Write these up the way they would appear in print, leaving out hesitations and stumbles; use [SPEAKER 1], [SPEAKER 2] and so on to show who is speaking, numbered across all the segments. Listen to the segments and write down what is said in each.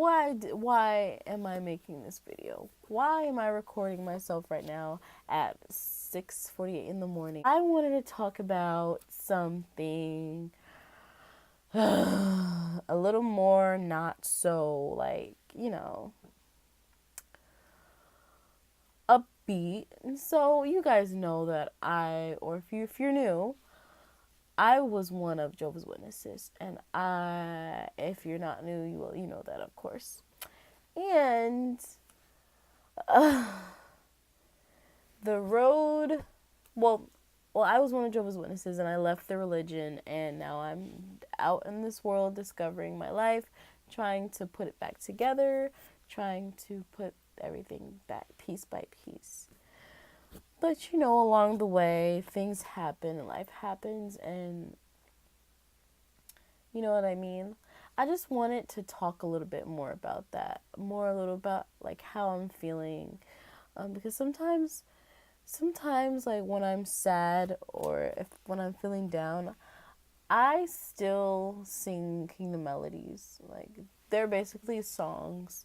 [SPEAKER 1] why am I making this video? Why am I recording myself right now at 6:48 in the morning? I wanted to talk about something a little more not so upbeat. And so you guys know that if you're new, I was one of Jehovah's Witnesses, and if you're not new, you know that, of course. And uh, the road, well, I was one of Jehovah's Witnesses, and I left the religion, and now I'm out in this world discovering my life, trying to put it back together, trying to put everything back piece by piece. But along the way, things happen and life happens, and you know what I mean? I just wanted to talk a little bit more about that, a little about like how I'm feeling, because sometimes like when I'm sad or when I'm feeling down, I still sing Kingdom melodies. Like they're basically songs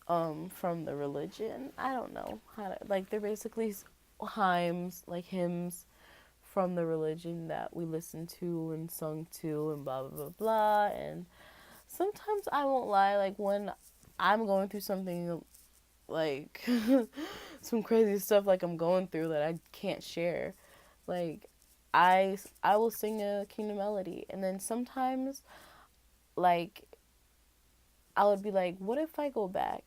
[SPEAKER 1] from the religion. I don't know how to, like they're basically hymns from the religion that we listen to and sung to and blah blah blah blah. And sometimes I won't lie, like when I'm going through something like some crazy stuff like I'm going through that I can't share, like I will sing a Kingdom melody, and then sometimes like I would be like, what if I go back?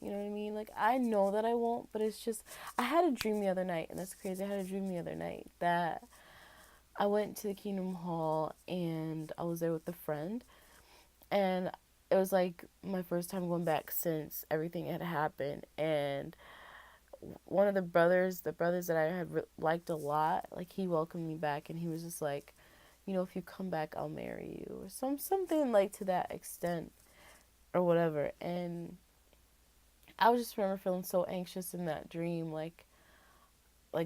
[SPEAKER 1] You know what I mean? Like I know that I won't, but it's just I had a dream the other night, and that's crazy. I had a dream the other night that I went to the Kingdom Hall and I was there with a friend, and it was like my first time going back since everything had happened. And one of the brothers that I had liked a lot, like he welcomed me back, and he was just like, if you come back, I'll marry you, or something like to that extent, or whatever. And I was just remember feeling so anxious in that dream, like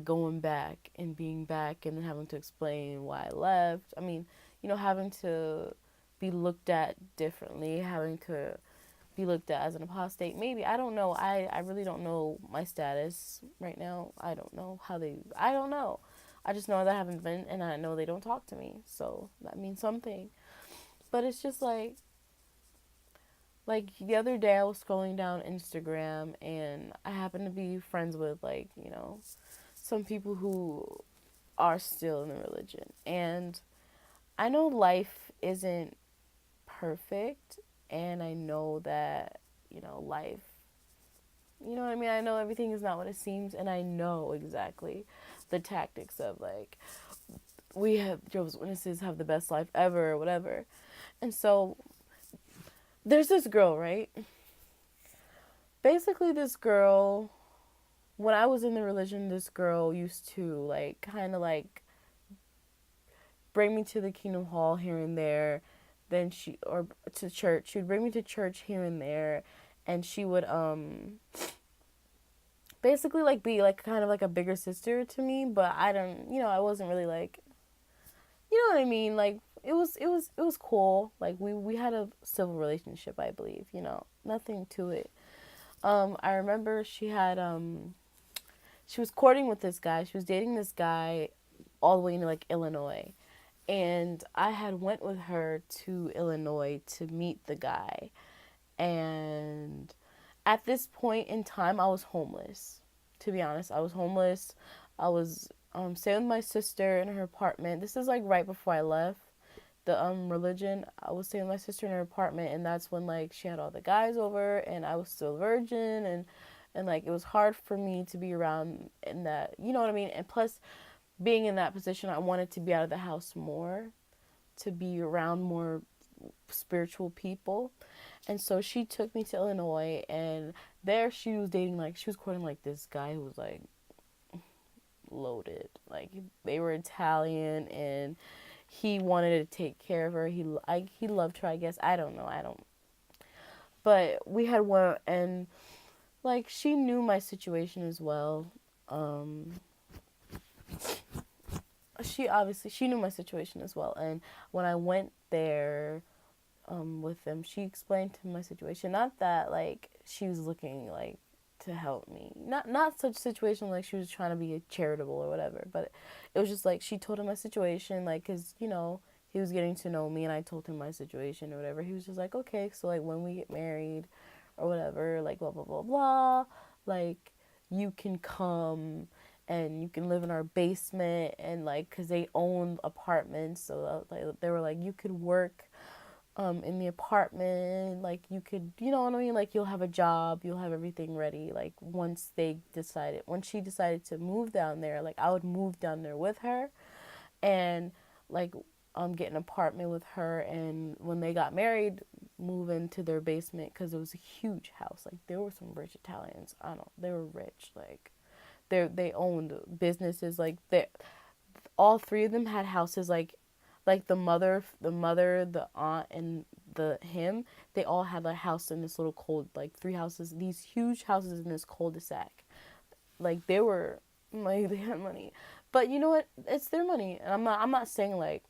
[SPEAKER 1] going back and being back, and then having to explain why I left. I mean, having to be looked at differently, having to be looked at as an apostate. Maybe, I don't know. I really don't know my status right now. I don't know I don't know. I just know that I haven't been, and I know they don't talk to me. So that means something. But it's just like the other day I was scrolling down Instagram, and I happened to be friends with some people who are still in the religion. And I know life isn't perfect, and I know that, life, you know what I mean? I know everything is not what it seems, and I know exactly the tactics of like, we have Jehovah's Witnesses have the best life ever, or whatever. And so there's this girl, right? Basically, this girl, when I was in the religion, this girl used to like kind of like bring me to the Kingdom Hall here and there. Then or to church. She would bring me to church here and there, and she would basically like be like kind of like a bigger sister to me. But I don't, I wasn't really like, you know what I mean? Like it was cool. Like we had a civil relationship, I believe. Nothing to it. I remember she was courting with this guy. She was dating this guy all the way into like Illinois. And I had went with her to Illinois to meet the guy. And at this point in time, I was homeless. To be honest, I was homeless. I was staying with my sister in her apartment. This is like right before I left the religion. I was staying with my sister in her apartment, and that's when like she had all the guys over, and I was still a virgin, and like it was hard for me to be around in that, you know what I mean? And plus, being in that position, I wanted to be out of the house more, to be around more spiritual people. And so she took me to Illinois, and there she was she was courting like this guy who was like loaded. Like they were Italian, and he wanted to take care of her. He loved her, I guess. I don't know. I don't. But we had one, and like she knew my situation as well. She knew my situation as well. And when I went there, with them. She explained to me my situation. Not that like she was looking like to help me. Not such situation like she was trying to be charitable or whatever. But it was just like she told him my situation, like, cause he was getting to know me, and I told him my situation or whatever. He was just like, okay, so like when we get married, or whatever, like blah blah blah blah, like you can come and you can live in our basement, and like because they owned apartments, so like they were like you could work in the apartment, like you could, you know what I mean, like you'll have a job, you'll have everything ready, like once she decided to move down there, like I would move down there with her, and like get an apartment with her, and when they got married, move into their basement, because it was a huge house. Like there were some rich Italians, I don't know, they were rich, like they owned businesses, like they all three of them had houses, like the aunt, and the him, they all had a house in this little like three houses, these huge houses in this cul-de-sac. Like they were, like they had money, but you know what? It's their money, and I'm not saying like,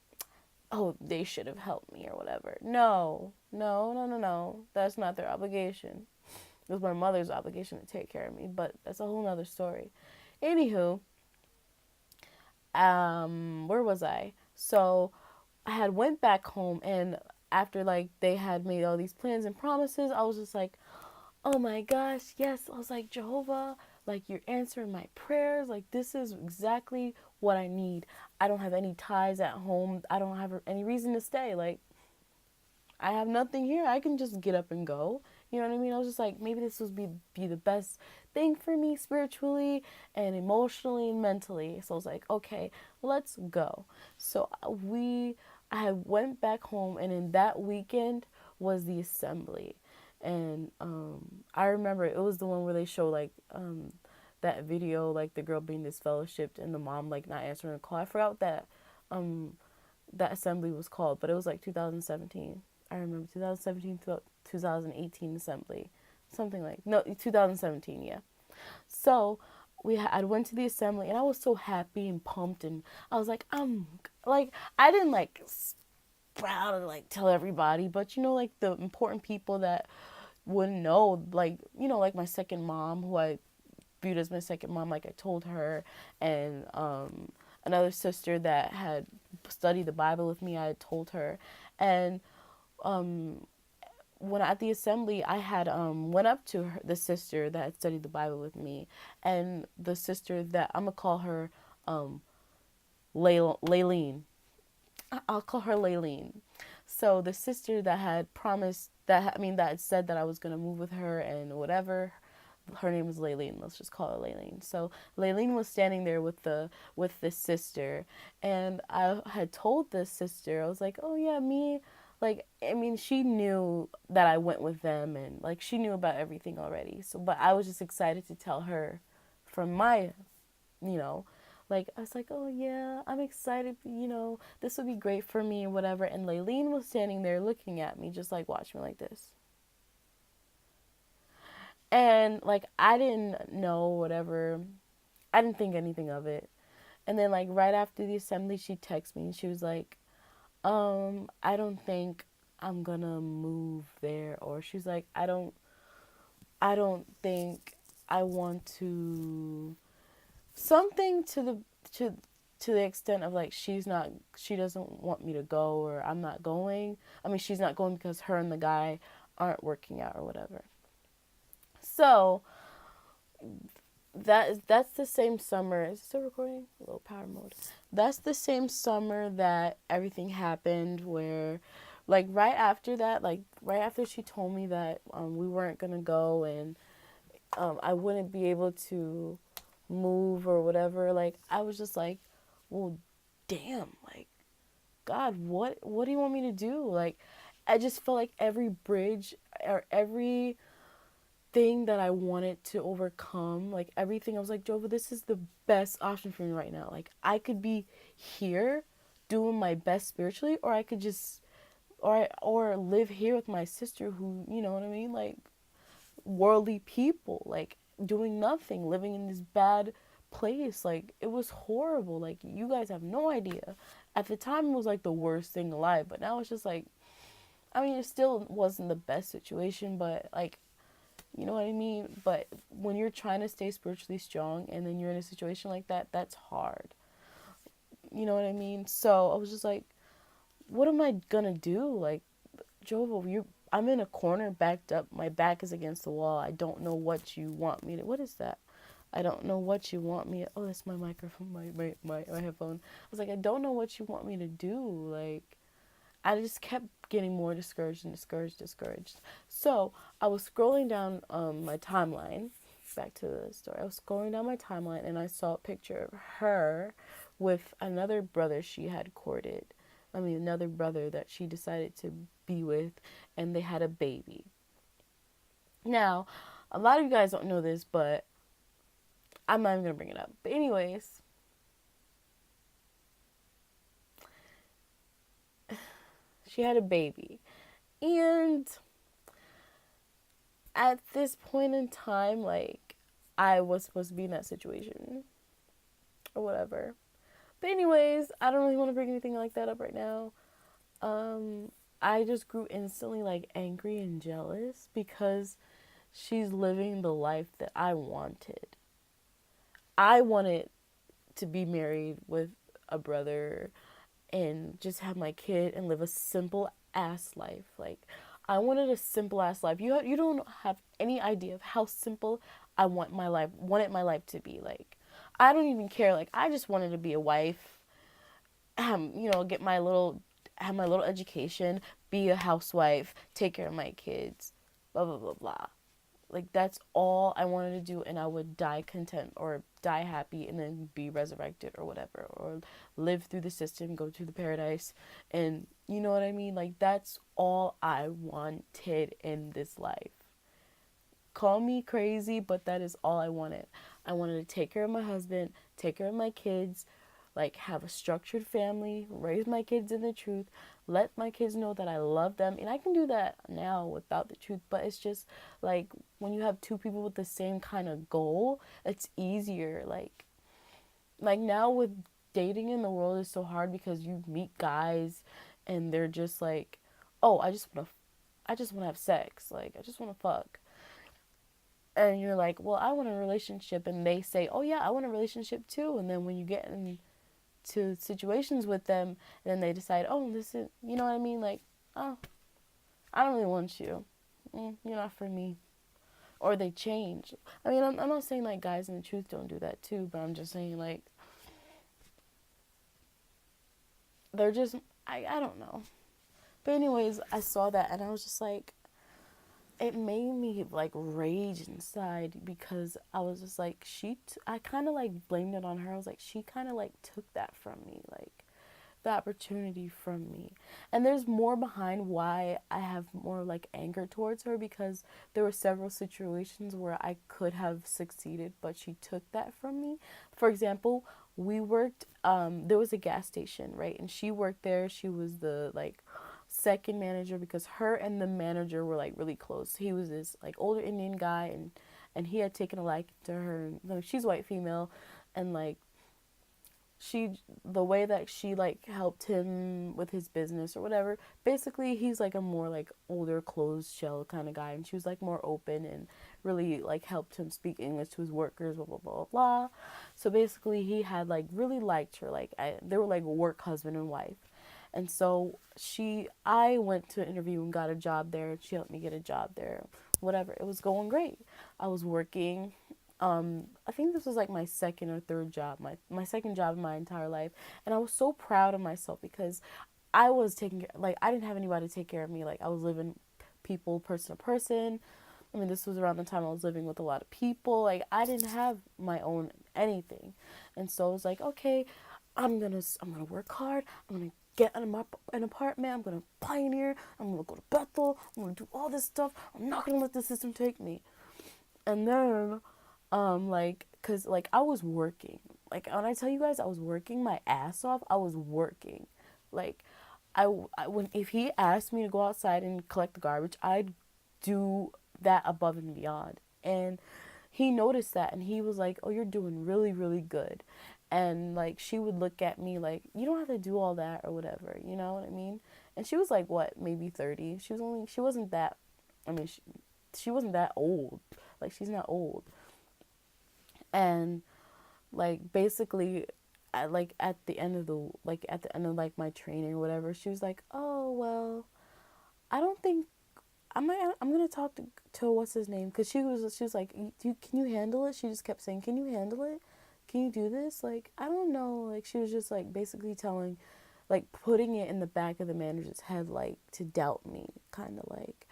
[SPEAKER 1] oh, they should have helped me or whatever. No, no, no, no, no. That's not their obligation. It was my mother's obligation to take care of me, but that's a whole nother story. Anywho, where was I? So I had went back home, and after like they had made all these plans and promises, I was just like, oh my gosh, yes. I was like, Jehovah, like you're answering my prayers. Like this is exactly what I need. I don't have any ties at home. I don't have any reason to stay. Like I have nothing here. I can just get up and go. You know what I mean? I was just like, maybe this would be the best thing for me spiritually and emotionally and mentally. So I was like, okay, let's go. So I had went back home, and in that weekend was the assembly. And I remember it was the one where they show like that video, like the girl being disfellowshipped and the mom like not answering a call. I forgot what um that assembly was called, but it was like 2017. I remember 2017 to 2018 assembly, something like, no, 2017, yeah. So I went to the assembly, and I was so happy and pumped, and I was like, I'm like, I didn't like proud to like tell everybody, but like the important people that wouldn't know, like like my second mom, who I viewed as my second mom, like I told her, and another sister that had studied the Bible with me, I had told her, and um, when at the assembly, I had went up to the sister that had studied the Bible with me, and the sister that I'm gonna call her um, Laylene. I'll call her Laylene. So the sister that had promised that had said that I was gonna move with her and whatever, her name was Laylene. Let's just call her Laylene. So Laylene was standing there with this sister, and I had told this sister, I was like, oh yeah, me. Like, I mean, she knew that I went with them, and like she knew about everything already. So, but I was just excited to tell her from my, you know, like I was like, oh yeah, I'm excited. This would be great for me and whatever. And Laylene was standing there looking at me, just like watch me like this. And like I didn't know whatever. I didn't think anything of it. And then like right after the assembly, she texted me and she was like, I don't think I'm gonna move there, or she's like, I don't think I want to, something to to the extent of like she doesn't want me to go, or I'm not going. I mean, she's not going because her and the guy aren't working out or whatever. So that's the same summer. Is it still recording? Low power mode. That's the same summer that everything happened, where like right after that, like right after she told me that we weren't gonna go, and I wouldn't be able to move or whatever, like I was just like, well, damn, like God, what do you want me to do? Like I just felt like every bridge or every thing that I wanted to overcome, like everything, I was like, Jova, this is the best option for me right now. Like I could be here doing my best spiritually, or I could just or live here with my sister who, you know what I mean, like worldly people, like doing nothing, living in this bad place. Like it was horrible. Like you guys have no idea. At the time it was like the worst thing alive, but now it's just like I mean, it still wasn't the best situation, but like, you know what I mean? But when you're trying to stay spiritually strong and then you're in a situation like that, that's hard. You know what I mean? So I was just like, what am I gonna do? Like, Jovo, I'm in a corner backed up. My back is against the wall. I don't know what you want me to. What is that? I don't know what you want me. Oh, that's my microphone, my headphone. I was like, I don't know what you want me to do. Like, I just kept getting more discouraged and discouraged. So I was scrolling down my timeline. Back to the story. I was scrolling down my timeline and I saw a picture of her with another brother she had courted. I mean, another brother that she decided to be with, and they had a baby. Now, a lot of you guys don't know this, but I'm not even gonna bring it up. But anyways, she had a baby, and at this point in time, like, I was supposed to be in that situation or whatever. But anyways, I don't really want to bring anything like that up right now. I just grew instantly like angry and jealous because she's living the life that I wanted. I wanted to be married with a brother and just have my kid and live a simple ass life. Like, I wanted a simple ass life. You don't have any idea of how simple I wanted my life to be. Like, I don't even care. Like, I just wanted to be a wife, get have my little education, be a housewife, take care of my kids, blah blah blah blah. Like, that's all I wanted to do, and I would die content or die happy and then be resurrected or whatever, or live through the system, go to the paradise, and you know what I mean? Like, that's all I wanted in this life. Call me crazy, but that is all I wanted. I wanted to take care of my husband, take care of my kids, like, have a structured family, raise my kids in the truth, let my kids know that I love them. And I can do that now without the truth, but it's just like when you have two people with the same kind of goal, it's easier. Like now with dating in the world is so hard because you meet guys and they're just like, "Oh, I just want to have sex. Like, I just want to fuck." And you're like, "Well, I want a relationship." And they say, "Oh yeah, I want a relationship too." And then when you get into situations with them, and then they decide, "Oh, this is," you know what I mean? Like, "Oh, I don't really want you. You're not for me." Or they change. I mean, I'm not saying like guys in the truth don't do that too, but I'm just saying like they're just, I don't know. But anyways, I saw that and I was just like, it made me like rage inside because I was just like, I kind of like blamed it on her. I was like, she kind of like took that from me, like the opportunity from me. And there's more behind why I have more like anger towards her, because there were several situations where I could have succeeded, but she took that from me. For example, we worked, there was a gas station, right? And she worked there. She was the like second manager because her and the manager were like really close. He was this like older Indian guy, and he had taken a liking to her. Like, she's white female, and like she the way that she like helped him with his business or whatever, basically he's like a more like older closed shell kind of guy, and she was like more open and really like helped him speak English to his workers, blah blah blah blah. So basically he had like really liked her, like they were like work husband and wife. And so I went to an interview and got a job there. She helped me get a job there. Whatever. It was going great. I was working. I think this was like my second or third job, my second job in my entire life. And I was so proud of myself because I was like, I didn't have anybody to take care of me. Like, I was living people person to person. I mean, this was around the time I was living with a lot of people. Like, I didn't have my own anything. And so I was like, okay, I'm gonna work hard. I'm gonna get an apartment. I'm gonna pioneer. I'm gonna go to Bethel. I'm gonna do all this stuff. I'm not gonna let the system take me. And then, like, cause like I was working. Like, when I tell you guys I was working my ass off, I was working. Like, when if he asked me to go outside and collect the garbage, I'd do that above and beyond. And he noticed that, and he was like, "Oh, you're doing really, really good." And like, she would look at me like, "You don't have to do all that or whatever," you know what I mean? And she was like, what, maybe 30. She wasn't that, I mean, she wasn't that old. Like, she's not old. And like basically at the end of like my training or whatever, she was like, oh well, I don't think I'm gonna talk to what's his name, because she was like, can you handle it? She just kept saying, can you handle it, can you do this, like I don't know, like she was just like basically telling, like putting it in the back of the manager's head, like to doubt me, kind of like.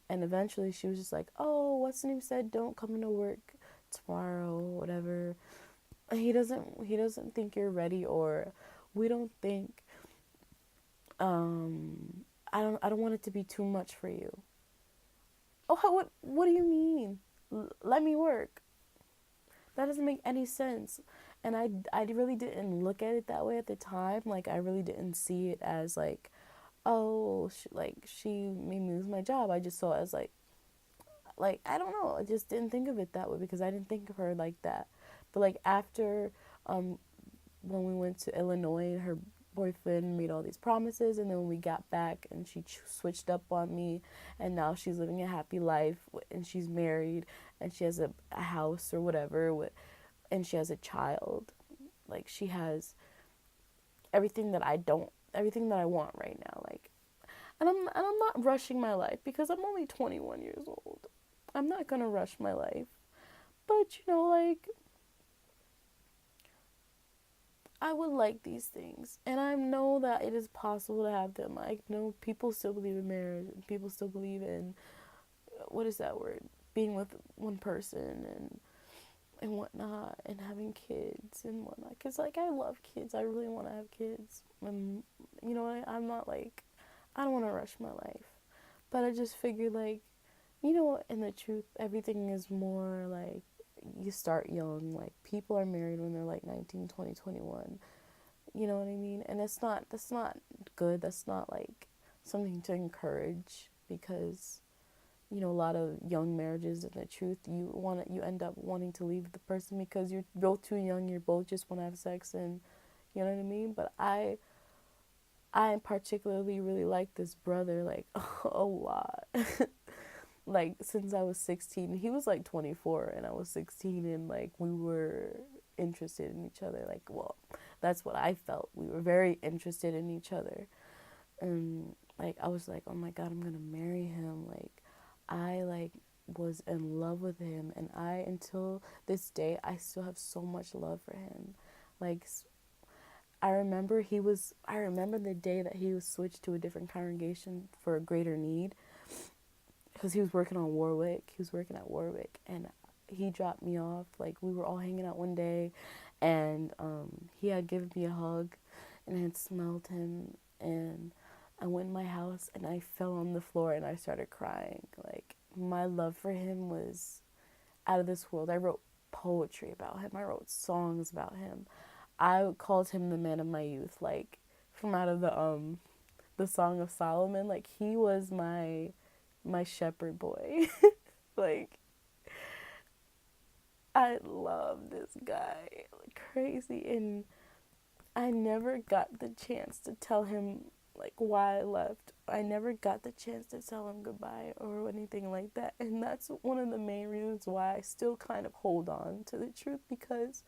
[SPEAKER 1] And eventually she was just like, oh, what's the name said don't come into work tomorrow, whatever. He doesn't think you're ready, or we don't think, I don't want it to be too much for you. Oh, what do you mean? Let me work. That doesn't make any sense. And I really didn't look at it that way at the time. Like, I really didn't see it as like, oh, she made me lose my job. I just saw it as like I don't know. I just didn't think of it that way because I didn't think of her like that. But like after, um, when we went to Illinois, her boyfriend made all these promises, and then when we got back and she switched up on me, and now she's living a happy life, and she's married, and she has a house or whatever, and she has a child. Like, she has everything that I want right now. Like, and I'm not rushing my life because I'm only 21 years old. I'm not gonna rush my life. But like, I would like these things, and I know that it is possible to have them. I know people still believe in marriage, and people still believe in, what is that word? Being with one person and whatnot, and having kids and whatnot. Cause like, I love kids. I really want to have kids, and I'm not like, I don't want to rush my life, but I just figured, like, in the truth, everything is more like, you start young. Like, people are married when they're like 19, 20, 21. You know what I mean? And that's not good. That's not like something to encourage, because a lot of young marriages, in the truth, you end up wanting to leave the person because you're both too young. You both just want to have sex, and you know what I mean. But I particularly really like this brother, like, a lot. Like, since I was 16, he was like 24 and I was 16, and like, we were interested in each other. Like, well, that's what I felt. We were very interested in each other. And like, I was like, oh my god, I'm gonna marry him. Like, I like was in love with him, and until this day, I still have so much love for him. Like, I remember the day that he was switched to a different congregation for a greater need, because he was working on Warwick. He was working at Warwick, and he dropped me off. Like, we were all hanging out one day, and he had given me a hug, and I had smelled him, and I went in my house, and I fell on the floor, and I started crying. Like, my love for him was out of this world. I wrote poetry about him. I wrote songs about him. I called him the man of my youth. Like, from out of the Song of Solomon. Like, he was my shepherd boy. Like, I love this guy like crazy, and I never got the chance to tell him like why I left. I never got the chance to tell him goodbye or anything like that, and that's one of the main reasons why I still kind of hold on to the truth, because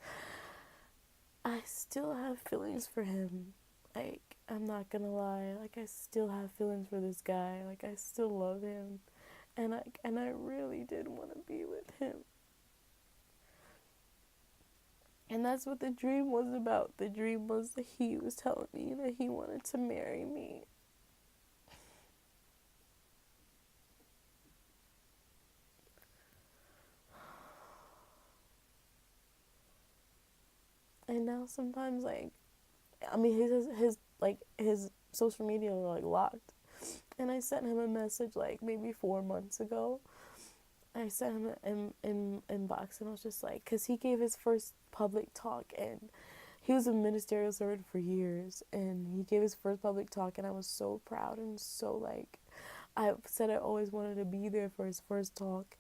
[SPEAKER 1] I still have feelings for him. Like, I'm not gonna lie, like, I still have feelings for this guy. Like, I still love him, and I really did want to be with him. And that's what the dream was about. The dream was that he was telling me that he wanted to marry me. And now sometimes, like, I mean, his social media are like locked. And I sent him a message like maybe 4 months ago. I sent him an inbox, and I was just like, because he gave his first public talk, and he was a ministerial servant for years, and he gave his first public talk, and I was so proud, and so like, I said I always wanted to be there for his first talk.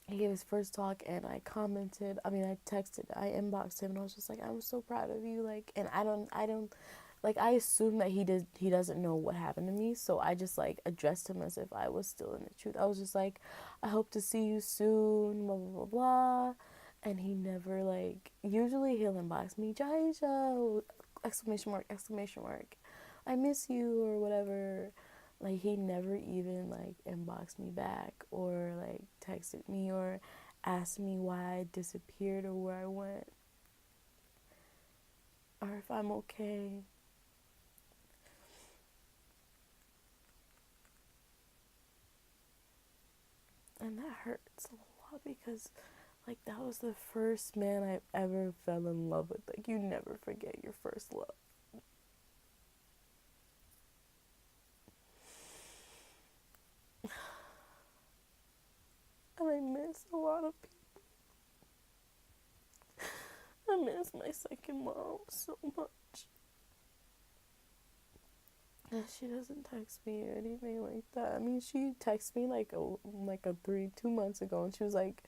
[SPEAKER 1] He gave his first talk, and I commented, I mean, I texted, I inboxed him, and I was just like, I'm so proud of you. Like, and I don't like I assumed that he doesn't know what happened to me, so I just like addressed him as if I was still in the truth. I was just like, I hope to see you soon, blah blah blah blah. And he never like, usually he'll inbox me, Jaisha, exclamation mark, exclamation mark, I miss you or whatever. Like he never even like inboxed me back or like texted me or asked me why I disappeared or where I went or if I'm okay. And that hurts a lot because like that was the first man I ever fell in love with. Like you never forget your first love. And I miss a lot of people. I miss my second mom so much. And she doesn't text me or anything like that. I mean, she texted me like a 2 months ago, and she was like,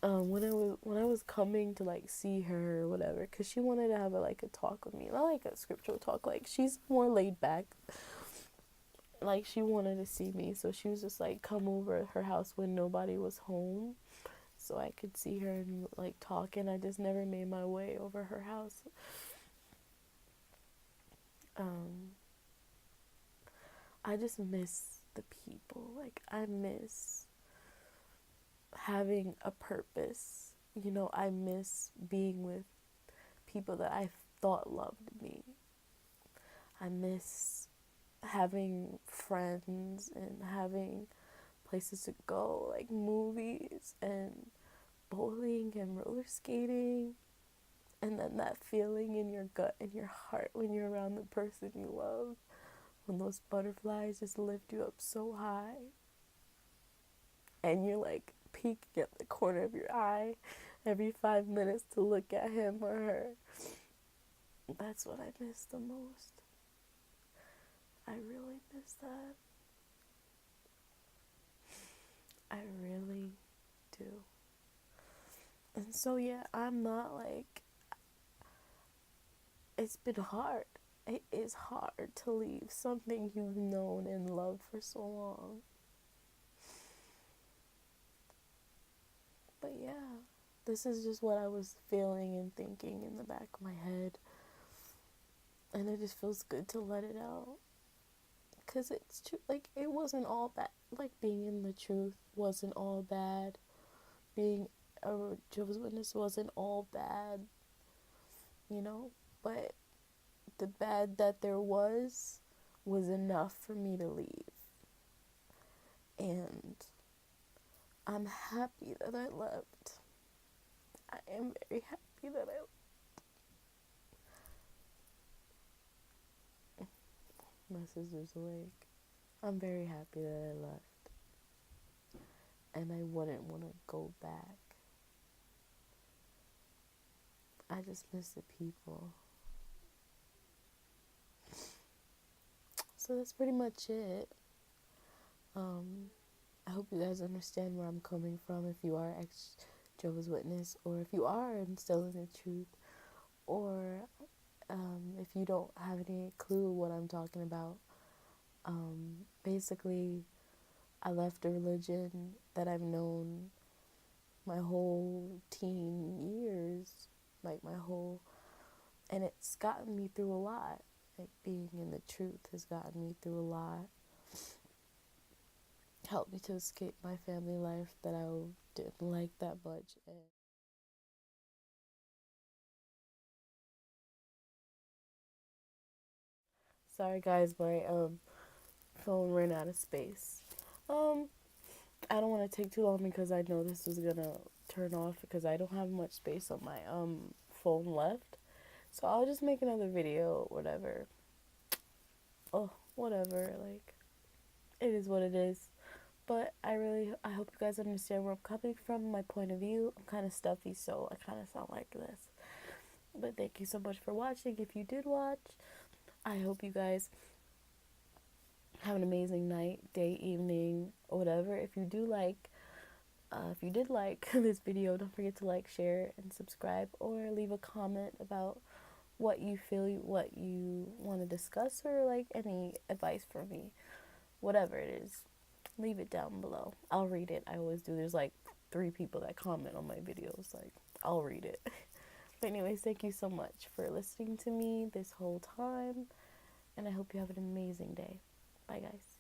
[SPEAKER 1] when I was coming to like see her or whatever, cause she wanted to have a talk with me, not like a scriptural talk. Like she's more laid back. Like she wanted to see me, so she was just like come over at her house when nobody was home, so I could see her and like talk. And I just never made my way over her house. Um, I just miss the people. Like I miss having a purpose. You know, I miss being with people that I thought loved me. I miss having friends and having places to go, like movies and bowling and roller skating. And then that feeling in your gut and your heart when you're around the person you love, when those butterflies just lift you up so high and you're like peeking at the corner of your eye every 5 minutes to look at him or her. That's what I miss the most. I really miss that. I really do. And so, yeah, I'm not like, it's been hard. It is hard to leave something you've known and loved for so long. But yeah, this is just what I was feeling and thinking in the back of my head. And it just feels good to let it out. Because it's true. Like, it wasn't all bad. Like, being in the truth wasn't all bad. Being a Jehovah's Witness wasn't all bad, you know? But the bad that there was enough for me to leave. And I'm happy that I left. I am very happy that I left. My sister's awake. I'm very happy that I left. And I wouldn't want to go back. I just miss the people. So that's pretty much it. I hope you guys understand where I'm coming from if you are ex Jehovah's Witness, or if you are and still in the truth, or if you don't have any clue what I'm talking about. Basically, I left a religion that I've known my whole teen years, like and it's gotten me through a lot. Like being in the truth has gotten me through a lot. Helped me to escape my family life that I didn't like that much. And sorry guys, my phone ran out of space. Um, I don't want to take too long because I know this is gonna turn off because I don't have much space on my phone left. So I'll just make another video, whatever. Oh, whatever. Like it is what it is. But I hope you guys understand where I'm coming from, my point of view. I'm kind of stuffy, so I kind of sound like this. But thank you so much for watching. If you did watch, I hope you guys have an amazing night, day, evening, or whatever. If you did like this video, don't forget to like, share, and subscribe, or leave a comment about what you feel, what you want to discuss, or like any advice for me, whatever it is, leave it down below. I'll read it. I always do. There's like 3 people that comment on my videos. Like, I'll read it. But anyways, thank you so much for listening to me this whole time, and I hope you have an amazing day. Bye, guys.